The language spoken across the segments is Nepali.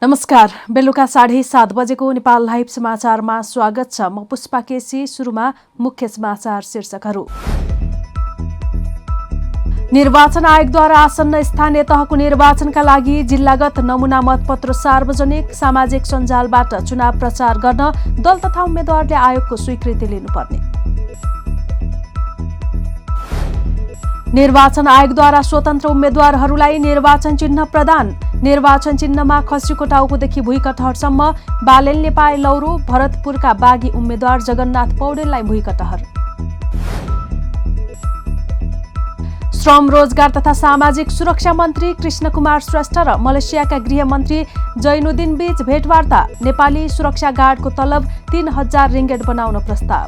नमस्कार, बेलुका 7:30 बजेको नेपाल लाइभ समाचारमा स्वागत छ। म पुष्पा केसी। सुरुमा मुख्य समाचार शीर्षकहरू। निर्वाचन आयोगद्वारा आसन्न स्थानीय तहको निर्वाचनका लागि जिल्लागत नमुना मतपत्र सार्वजनिक। सामाजिक सञ्जालबाट चुनाव प्रचार गर्न दल तथा उम्मेद्वारले आयोगको स्वीकृति लिनुपर्ने। निर्वाचन आयोगद्वारा स्वतन्त्र उम्मेद्वारहरूलाई निर्वाचन चिन्ह प्रदान। निर्वाचन चिन्हमा खसीको टाउकोदेखि भुइँकटहरसम्म बालेलले पाए लौरो। भरतपुरका बागी उम्मेद्वार जगन्नाथ पौडेललाई भुइँकटहर। श्रम रोजगार तथा सामाजिक सुरक्षा मन्त्री कृष्ण कुमार श्रेष्ठ र मलेसियाका गृहमन्त्री जैनुद्दिन बीच भेटवार्ता। नेपाली सुरक्षा गार्डको तलब 3000 रिङ्गेट बनाउन प्रस्ताव।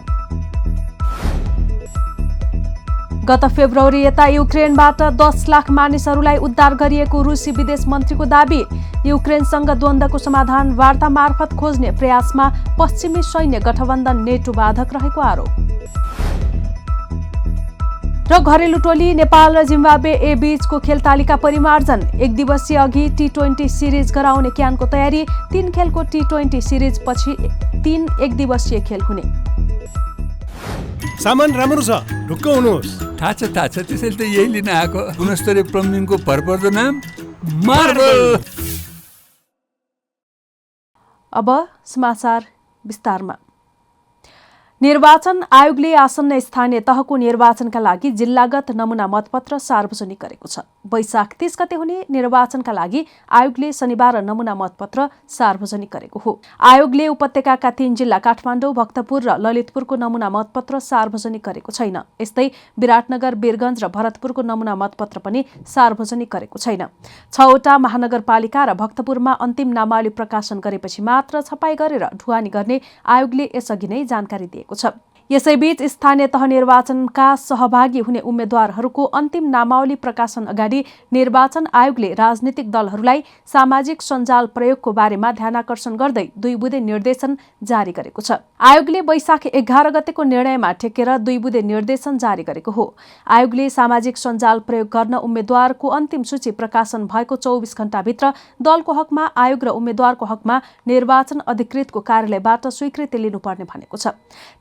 गत फेब्रुअरी यता युक्रेनबाट 10 लाख मानिसहरूलाई उद्धार गरिएको रुसी विदेश मन्त्रीको दाबी। युक्रेनसँग द्वन्द्वको समाधान वार्ता मार्फत खोज्ने प्रयासमा पश्चिमी सैन्य गठबन्धन नेटो बाधक रहेको आरोप। र घरेलु टोली नेपाल र जिम्बाब्वे ए बीचको खेल तालिका परिमार्जन। एक दिवसीय अघि T20 सिरिज गराउने क्यानको तयारी। 3 खेलको T20 सिरिज पछि 3 एक दिवसीय खेल हुने। सामान राम्रो छ, ढुक्क हुनुहोस्। थाहा छ त्यसैले त यही लिन आएको। गुणस्तरीय प्लम्बिङको भरपर्दो नाम मार्बल। अब समाचार विस्तारमा। निर्वाचन आयोगले आसन्न स्थानीय तहको निर्वाचनका लागि जिल्लागत नमुना मतपत्र सार्वजनिक गरेको छ। वैशाख 30 गते हुने निर्वाचनका लागि आयोगले शनिबार नमुना मतपत्र सार्वजनिक गरेको हो। आयोगले उपत्यकाका 3 जिल्ला काठमाडौँ, भक्तपुर र ललितपुरको नमुना मतपत्र सार्वजनिक गरेको छैन। यस्तै विराटनगर, वीरगञ्ज र भरतपुरको नमुना मतपत्र पनि सार्वजनिक गरेको छैन। 6वटा महानगरपालिका र भक्तपुरमा अन्तिम नामावली प्रकाशन गरेपछि मात्र छपाई गरेर ढुवानी गर्ने आयोगले यसअघि नै जानकारी दिएको छ। यसैबीच स्थानीय तह निर्वाचनका सहभागी हुने उम्मेद्वारहरूको अन्तिम नामावली प्रकाशन अगाडि निर्वाचन आयोगले राजनीतिक दलहरूलाई सामाजिक सञ्जाल प्रयोगको बारेमा ध्यानाकर्षण गर्दै 2 बुँदे निर्देशन जारी गरेको छ। आयोगले वैशाख 11 गतेको निर्णयमा टेकेर 2 बुँदे निर्देशन जारी गरेको हो। आयोगले सामाजिक सञ्जाल प्रयोग गर्न उम्मेद्वारको अन्तिम सूची प्रकाशन भएको 24 घण्टाभित्र दलको हकमा आयोग र उम्मेद्वारको हकमा निर्वाचन अधिकृतको कार्यालयबाट स्वीकृति लिनुपर्ने भनेको छ।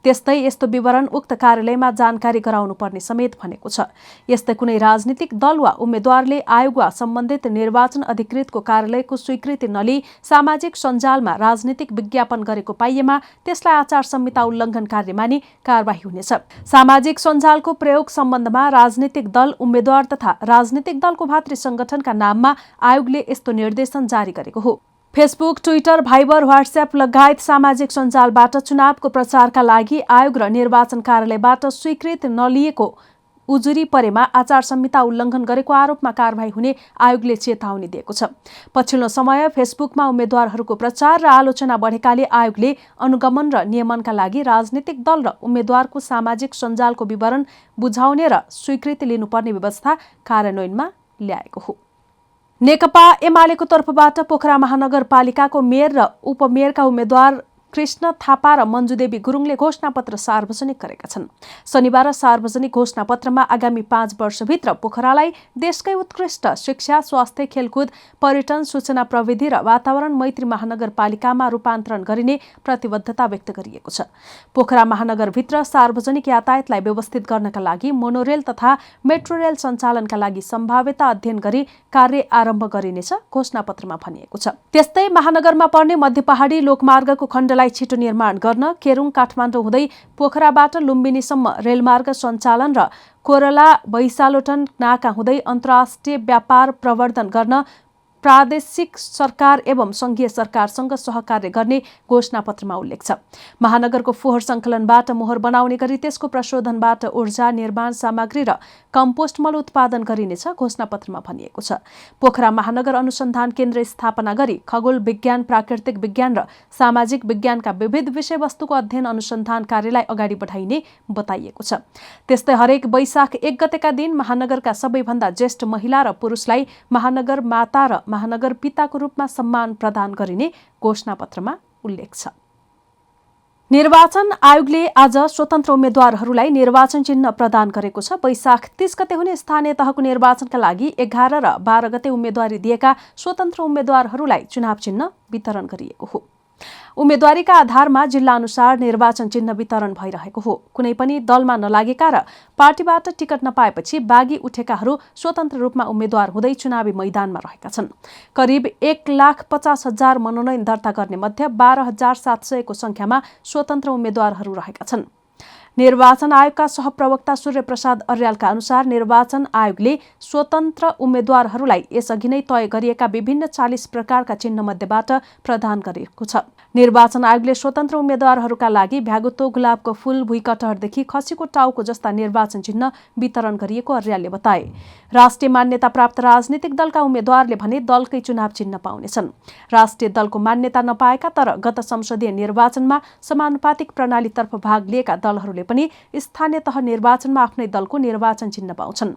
त्यस्तै यस्तो विवरण उक्त कार्यालयमा जानकारी गराउनुपर्ने समेत भनेको छ। यस्तै कुनै राजनीतिक दल वा उम्मेद्वारले आयोग वा सम्बन्धित निर्वाचन अधिकृतको कार्यालयको स्वीकृति नलिई सामाजिक सञ्जालमा राजनीतिक विज्ञापन गरेको पाइएमा त्यसलाई आचार संहिता उल्लङ्घन कार्य मानि कारबाही हुनेछ। सामाजिक सञ्जालको प्रयोग सम्बन्धमा राजनीतिक दल, उम्मेद्वार तथा राजनीतिक दलको भातृ संगठनका नाममा आयोगले यस्तो निर्देशन जारी गरेको हो। फेसबुक, ट्विटर, भाइबर, व्हाट्सएप लगायत सामाजिक सञ्जालबाट चुनावको प्रचारका लागि आयोग र निर्वाचन कार्यालयबाट स्वीकृति नलिएको उजुरी परेमा आचार संहिता उल्लङ्घन गरेको आरोपमा कारबाही हुने आयोगले चेतावनी दिएको छ। पछिल्लो समय फेसबुकमा उम्मेद्वारहरूको प्रचार र आलोचना बढेकाले आयोगले अनुगमन र नियमनका लागि राजनीतिक दल र उम्मेद्वारको सामाजिक सञ्जालको विवरण बुझाउने र स्वीकृति लिनुपर्ने व्यवस्था कार्यान्वयनमा ल्याएको हो। नेकपा एमालेको तर्फबाट पोखरा महानगरपालिकाको मेयर र उपमेयरका उम्मेद्वार कृष्ण थापा र मञ्जुदेवी गुरुङले घोषणापत्र सार्वजनिक गरेका छन्। शनिबार सार्वजनिक घोषणापत्रमा आगामी 5 वर्षभित्र पोखरालाई देशकै उत्कृष्ट शिक्षा, स्वास्थ्य, खेलकुद, पर्यटन, सूचना प्रविधि र वातावरण मैत्री महानगरपालिकामा रूपान्तरण गरिने प्रतिबद्धता व्यक्त गरिएको छ। पोखरा महानगरभित्र सार्वजनिक यातायातलाई व्यवस्थित गर्नका लागि मोनोरेल तथा मेट्रो रेल सञ्चालनका लागि सम्भाव्यता अध्ययन गरी कार्य आरम्भ गरिनेछ घोषणापत्रमा भनिएको छ। त्यस्तै महानगरमा पर्ने मध्य पहाडी लोकमार्गको खण्ड छिटो निर्माण गर्न केरुङ, काठमाडौँ हुँदै पोखराबाट लुम्बिनीसम्म रेलमार्ग सञ्चालन र कोरला भैसालोटन नाका हुँदै अन्तर्राष्ट्रिय व्यापार प्रवर्धन गर्न प्रादेशिक सरकार एवं संघीय सरकारसँग सहकार्य गर्ने घोषणापत्रमा उल्लेख छ। महानगरको फोहोर सङ्कलनबाट मोहर बनाउने गरी त्यसको प्रशोधनबाट ऊर्जा, निर्माण सामग्री र कम्पोस्ट मल उत्पादन गरिनेछ घोषणापत्रमा भनिएको छ। पोखरा महानगर अनुसन्धान केन्द्र स्थापना गरी खगोल विज्ञान, प्राकृतिक विज्ञान र सामाजिक विज्ञानका विविध विषयवस्तुको अध्ययन अनुसन्धान कार्यलाई अगाडि बढाइने बताइएको छ। त्यस्तै हरेक वैशाख 1 गतेका दिन महानगरका सबैभन्दा ज्येष्ठ महिला र पुरुषलाई महानगर माता र महानगर पिताको रूपमा सम्मान प्रदान गरिने घोषणापत्रमा उल्लेख छ। निर्वाचन आयोगले आज स्वतन्त्र उम्मेद्वारहरूलाई निर्वाचन चिन्ह प्रदान गरेको छ। वैशाख 30 गते हुने स्थानीय तहको निर्वाचनका लागि 11 र 12 गते उम्मेद्वारी दिएका स्वतन्त्र उम्मेद्वारहरूलाई चुनाव चिन्ह वितरण गरिएको हो। उम्मेद्वारीका आधारमा जिल्ला अनुसार निर्वाचन चिन्ह वितरण भइरहेको हो। कुनै पनि दलमा नलागेका र पार्टीबाट टिकट नपाएपछि बागी उठेकाहरू स्वतन्त्र रूपमा उम्मेद्वार हुँदै चुनावी मैदानमा रहेका छन्। करिब 1,50,000 मनोनयन दर्ता गर्ने मध्ये 12,700 को संख्यामा स्वतन्त्र उम्मेद्वारहरू रहेका छन्। निर्वाचन आयोगका सहप्रवक्ता सूर्य प्रसाद अर्यालका अनुसार निर्वाचन आयोगले स्वतन्त्र उम्मेद्वारहरूलाई यसअघि नै तय गरिएका विभिन्न 40 प्रकारका चिन्ह मध्येबाट प्रदान गरेको छ। निर्वाचन आयोगले स्वतन्त्र उम्मेद्वारहरूका लागि भ्यागुतो, गुलाबको फूल, भुइँकटहरदेखि खसीको टाउको जस्ता निर्वाचन चिन्ह वितरण गरिएको अर्यालले बताए। राष्ट्रिय मान्यता प्राप्त राजनीतिक दलका उम्मेद्वारले भने दलकै चुनाव चिन्ह पाउनेछन्। राष्ट्रिय दलको मान्यता नपाएका तर गत संसदीय निर्वाचनमा समानुपातिक प्रणालीतर्फ भाग लिएका दलहरूले पनि स्थानीय तह निर्वाचनमा आफ्नै दलको निर्वाचन चिन्ह पाउँछन्।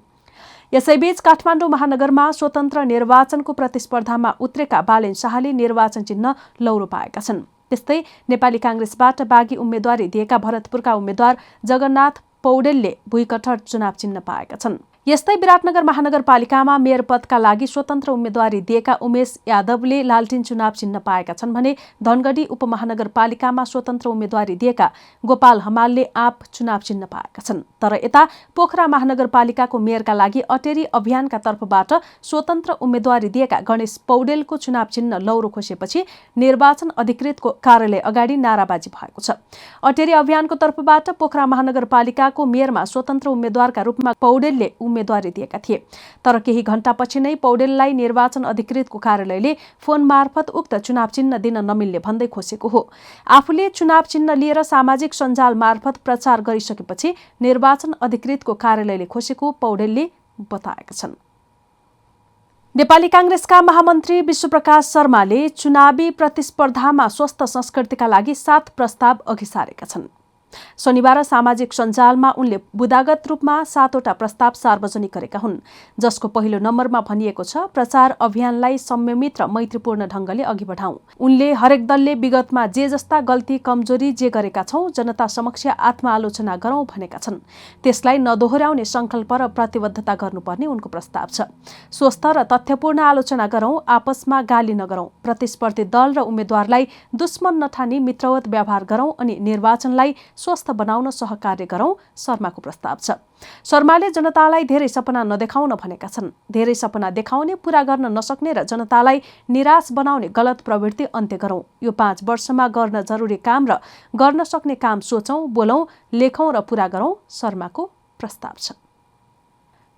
यसैबीच काठमाडौँ महानगरमा स्वतन्त्र निर्वाचनको प्रतिस्पर्धामा उत्रेका बालेन शाहले निर्वाचन चिन्ह लौरो पाएका छन्। त्यस्तै नेपाली कांग्रेसबाट बागी उम्मेद्वारी दिएका भरतपुरका उम्मेद्वार जगन्नाथ पौडेलले भुइँकटहर चुनाव चिन्ह पाएका छन्। यस्तै विराटनगर महानगरपालिकामा मेयर पदका लागि स्वतन्त्र उम्मेद्वारी दिएका उमेश यादवले लालटिन चुनाव चिन्ह पाएका छन् भने धनगढी उपमहानगरपालिकामा स्वतन्त्र उम्मेद्वारी दिएका गोपाल हमालले आँप चुनाव चिन्ह पाएका छन्। तर यता पोखरा महानगरपालिकाको मेयरका लागि अटेरी अभियानका तर्फबाट स्वतन्त्र उम्मेद्वारी दिएका गणेश पौडेलको चुनाव चिन्ह लौरो खोसेपछि निर्वाचन अधिकृतको कार्यालय अगाडि नाराबाजी भएको छ। अटेरी अभियानको तर्फबाट पोखरा महानगरपालिकाको मेयरमा स्वतन्त्र उम्मेद्वारका रूपमा पौडेलले उम्मेद्वारी दिएका थिए। तर केही घण्टापछि नै पौडेललाई निर्वाचन अधिकृतको कार्यालयले फोन मार्फत उक्त चुनाव चिन्ह दिन नमिल्ने भन्दै खोसेको हो। आफूले चुनाव चिन्ह लिएर सामाजिक सञ्जाल मार्फत प्रचार गरिसकेपछि निर्वाचन अधिकृतको कार्यालयले खोसेको पौडेलले बताएका छन्। नेपाली कांग्रेसका महामन्त्री विश्वप्रकाश शर्माले चुनावी प्रतिस्पर्धामा स्वस्थ संस्कृतिका लागि 7 प्रस्ताव अघि सारेका छन्। शनिबार सामाजिक सञ्जालमा उनले बुदागत रूपमा 7वटा प्रस्ताव सार्वजनिक गरेका हुन्, जसको पहिलो नम्बरमा भनिएको छ प्रचार अभियानलाई संयमित र मैत्रीपूर्ण ढंगले अघि बढाउँ। उनले हरेक दलले विगतमा जे जस्ता गल्ती कमजोरी जे गरेका छौं जनता समक्ष आत्मआलोचना गरौं भनेका छन्। त्यसलाई नदोहोर्याउने संकल्प र प्रतिबद्धता गर्नुपर्ने उनको प्रस्ताव छ। स्वस्थ र तथ्यपूर्ण आलोचना गरौं, आपसमा गाली नगरौं, प्रतिस्पर्धी दल र उम्मेद्वारलाई दुश्मन नठानी मित्रवत व्यवहार गरौं अनि निर्वाचनलाई स्वस्थ बनाउन सहकार्य गरौं, शर्माको प्रस्ताव छ। शर्माले जनतालाई धेरै सपना नदेखाउन भनेका छन्। धेरै सपना देखाउने, पूरा गर्न नसक्ने र जनतालाई निराश बनाउने गलत प्रवृत्ति अन्त्य गरौं। यो 5 वर्षमा गर्न जरुरी काम र गर्न सक्ने काम सोचौं, बोलौं, लेखौं र पूरा गरौं, शर्माको प्रस्ताव छ।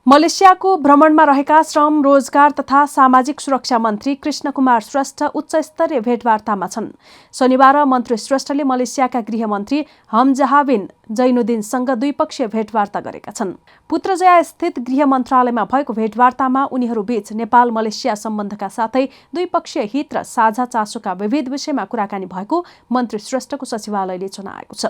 मलेसियाको भ्रमणमा रहेका श्रम, रोजगार तथा सामाजिक सुरक्षा मन्त्री कृष्णकुमार श्रेष्ठ उच्चस्तरीय भेटवार्तामा छन्। शनिबार मन्त्री श्रेष्ठले मलेसियाका गृहमन्त्री हमजाह बिन जैनुद्दिनसँग द्विपक्षीय भेटवार्ता गरेका छन्। पुत्रजया स्थित गृह मन्त्रालयमा भएको भेटवार्तामा उनीहरूबीच नेपाल मलेसिया सम्बन्धका साथै द्विपक्षीय हित र साझा चासोका विविध विषयमा कुराकानी भएको मन्त्री श्रेष्ठको सचिवालयले जनाएको छ।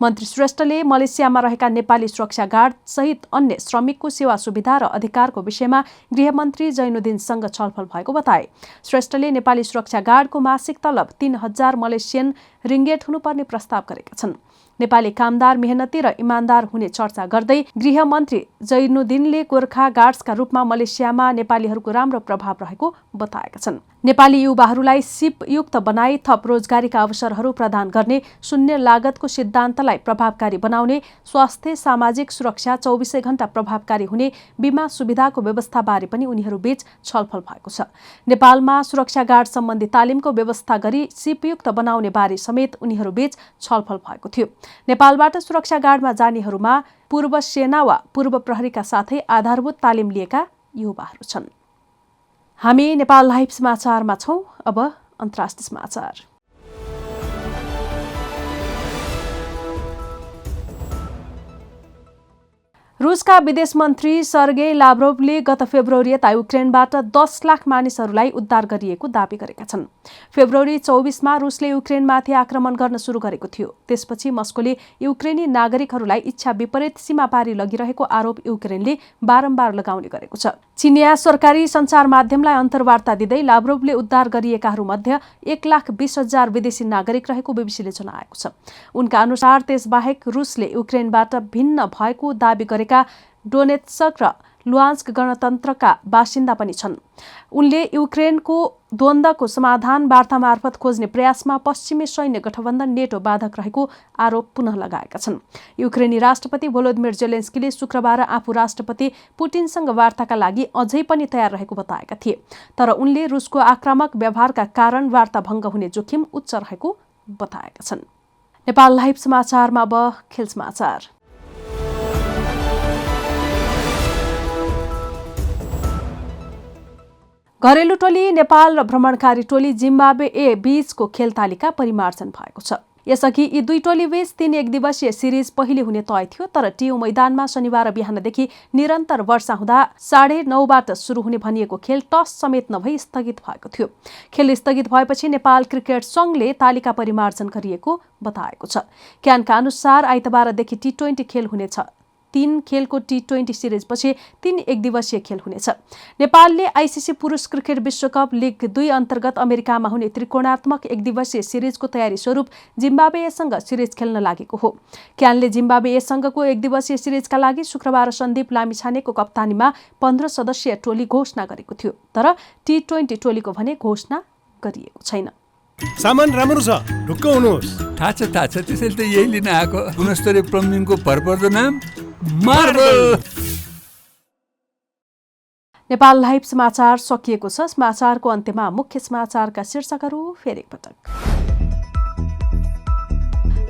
मन्त्री श्रेष्ठले मलेसियामा रहेका नेपाली सुरक्षा गार्ड सहित अन्य श्रमिकको सेवा सुविधा र अधिकारको विषयमा गृहमन्त्री जैनुद्दिनसँग छलफल भएको बताए। श्रेष्ठले नेपाली सुरक्षा गार्डको मासिक तलब 3,000 मलेसियन रिङ्गेट हुनुपर्ने प्रस्ताव गरेका छन्। नेपाली कामदार मेहनती र इमान्दार हुने चर्चा गर्दै गृहमन्त्री जैनुद्दिनले गोर्खा गार्ड्सका रूपमा मलेसियामा नेपालीहरूको राम्रो प्रभाव रहेको बताएका छन्। नेपाली युवाहरूलाई सिपयुक्त बनाई थप रोजगारीका अवसरहरू प्रदान गर्ने, शून्य लागतको सिद्धान्तलाई प्रभावकारी बनाउने, स्वास्थ्य सामाजिक सुरक्षा 24 घण्टा प्रभावकारी हुने बीमा सुविधाको व्यवस्थाबारे पनि उनीहरूबीच छलफल भएको छ। नेपालमा सुरक्षा गार्ड सम्बन्धी तालिमको व्यवस्था गरी सिपयुक्त बनाउने बारे समेत उनीहरूबीच छलफल भएको थियो। नेपालबाट सुरक्षा गार्डमा जानेहरूमा पूर्व सेना वा पूर्व प्रहरीका साथै आधारभूत तालिम लिएका युवाहरू छन्। हामी नेपाल लाइभ समाचारमा छौं। अब अन्तर्राष्ट्रिय समाचार। रुसका विदेश मन्त्री सर्गेई लाभ्रोभले गत फेब्रुअरी यता युक्रेनबाट 10 लाख मानिसहरूलाई उद्धार गरिएको दावी गरेका छन्। फेब्रुअरी 24मा रुसले युक्रेनमाथि आक्रमण गर्न सुरु गरेको थियो। त्यसपछि मस्कोले युक्रेनी नागरिकहरूलाई इच्छा विपरीत सीमा पारी लगिरहेको आरोप युक्रेनले बारम्बार लगाउने गरेको छ। चिनिया सरकारी सञ्चार माध्यमलाई अन्तर्वार्ता दिँदै लाभ्रोभले उद्धार गरिएकाहरूमध्ये 1,20,000 विदेशी नागरिक रहेको बीबीसीले जनाएको छ। उनका अनुसार त्यसबाहेक रुसले युक्रेनबाट भिन्न भएको दावी गरेका डोनेत्स्क र लुहान्स्क गणतन्त्रका बासिन्दा पनि छन्। उनले युक्रेनको द्वन्द्वको समाधान वार्ता मार्फत खोज्ने प्रयासमा पश्चिमी सैन्य गठबन्धन नेटो बाधक रहेको आरोप पुनः लगाएका छन्। युक्रेनी राष्ट्रपति भोलोदिमिर जेलेन्स्कीले शुक्रबार आफू राष्ट्रपति पुटिनसँग वार्ताका लागि अझै पनि तयार रहेको बताएका थिए। तर उनले रुसको आक्रामक व्यवहारका कारण वार्ता भङ्ग हुने जोखिम उच्च रहेको बताएका छन्। नेपाल लाइभ समाचारमा अब खेल समाचार। घरेलु टोली नेपाल र भ्रमणकारी टोली जिम्बाब्वे ए बीचको खेल तालिका परिमार्जन भएको छ। यसअघि यी दुई टोली बीच 3 एकदिवसीय सिरिज पहिले हुने तय थियो, तर टियु मैदानमा शनिबार बिहानदेखि निरन्तर वर्षा हुँदा 9:30बाट सुरु हुने भनिएको खेल टस समेत नभई स्थगित भएको थियो। खेल स्थगित भएपछि नेपाल क्रिकेट संघले तालिका परिमार्जन गरिएको बताएको छ। क्यानका अनुसार आइतबारदेखि T20 खेल हुनेछ। 3 खेलको T20 सिरिजपछि 3 एकदिवसीय खेल हुनेछ। नेपालले आइसिसी पुरुष क्रिकेट विश्वकप लिग 2 अन्तर्गत अमेरिकामा हुने त्रिकोणात्मक एकदिवसीय सिरिजको तयारी स्वरूप जिम्बाब्वेसँग सिरिज खेल्न लागेको हो। क्यानले जिम्बाब्वेसँगको एकदिवसीय सिरिजका लागि शुक्रबार सन्दीप लामिछानेको कप्तानीमा 15 सदस्यीय टोली घोषणा गरेको थियो, तर T20 टोलीको भने घोषणा गरिएको छैन। सामान राम्रो छ, ढुक्क हुनुहोस्। थाहा छ त्यसैले त यही लिन आएको। गुणस्तरीय प्लम्बिङको भरपर्दो नाम मार्बल। नेपाल लाइभ समाचार सकिएको छ। समाचारको अन्त्यमा मुख्य समाचारका शीर्षकहरू फेरि एकपटक।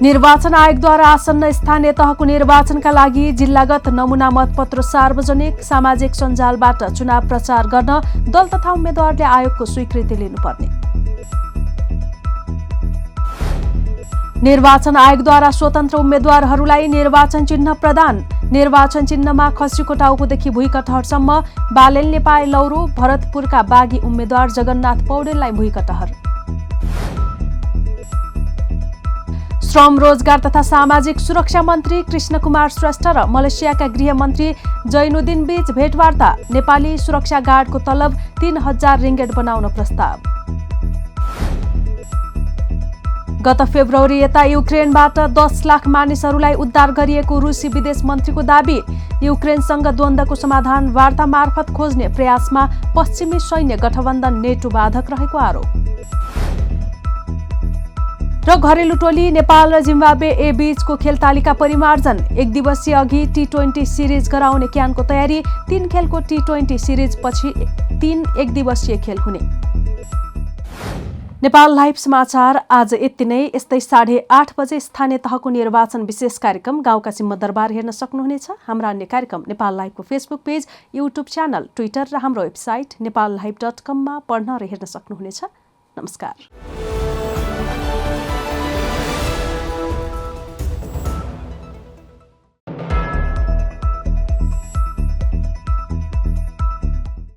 निर्वाचन आयोगद्वारा आसन्न स्थानीय तहको निर्वाचनका लागि जिल्लागत नमुना मतपत्र सार्वजनिक। सामाजिक सञ्जालबाट चुनाव प्रचार गर्न दल तथा उम्मेद्वारले आयोगको स्वीकृति लिनुपर्ने। निर्वाचन आयोगद्वारा स्वतन्त्र उम्मेद्वारहरूलाई निर्वाचन चिन्ह प्रदान। निर्वाचन चिन्हमा खसीको टाउकोदेखि भुइँकटहरसम्म बालेनले पाए लौरो। भरतपुरका बागी उम्मेद्वार जगन्नाथ पौडेललाई भुइँकटहर। श्रम रोजगार तथा सामाजिक सुरक्षा मन्त्री कृष्णकुमार श्रेष्ठ र मलेसियाका गृहमन्त्री जैनुद्दिन बीच भेटवार्ता। नेपाली सुरक्षा गार्डको तलब 3,000 रिङ्गेट बनाउन प्रस्ताव। गत फेब्रुअरी यता युक्रेनबाट 10 लाख मानिसहरूलाई उद्धार गरिएको रुसी विदेश मन्त्रीको दावी। युक्रेनसँग द्वन्द्वको समाधान वार्ता मार्फत खोज्ने प्रयासमा पश्चिमी सैन्य गठबन्धन नेटो बाधक रहेको आरोप। र घरेलु टोली नेपाल र जिम्बाब्वे ए बीचको खेल तालिका परिमार्जन। एकदिवसीय अघि T20 सिरिज गराउने क्यानको तयारी। 3 खेलको T20 सिरिज पछि 3 एकदिवसीय खेल हुने। नेपाल लाइभ समाचार आज यति नै। यस्तै 8:30 बजे स्थानीय तहको निर्वाचन विशेष कार्यक्रम गाउँका सिंहदरबार हेर्न सक्नुहुनेछ। हाम्रा अन्य कार्यक्रम नेपाल लाइभको Facebook page, YouTube channel, Twitter र हाम्रो वेबसाइट नेपाललाइभ.com मा पढ्न र हेर्न सक्नुहुनेछ। नमस्कार।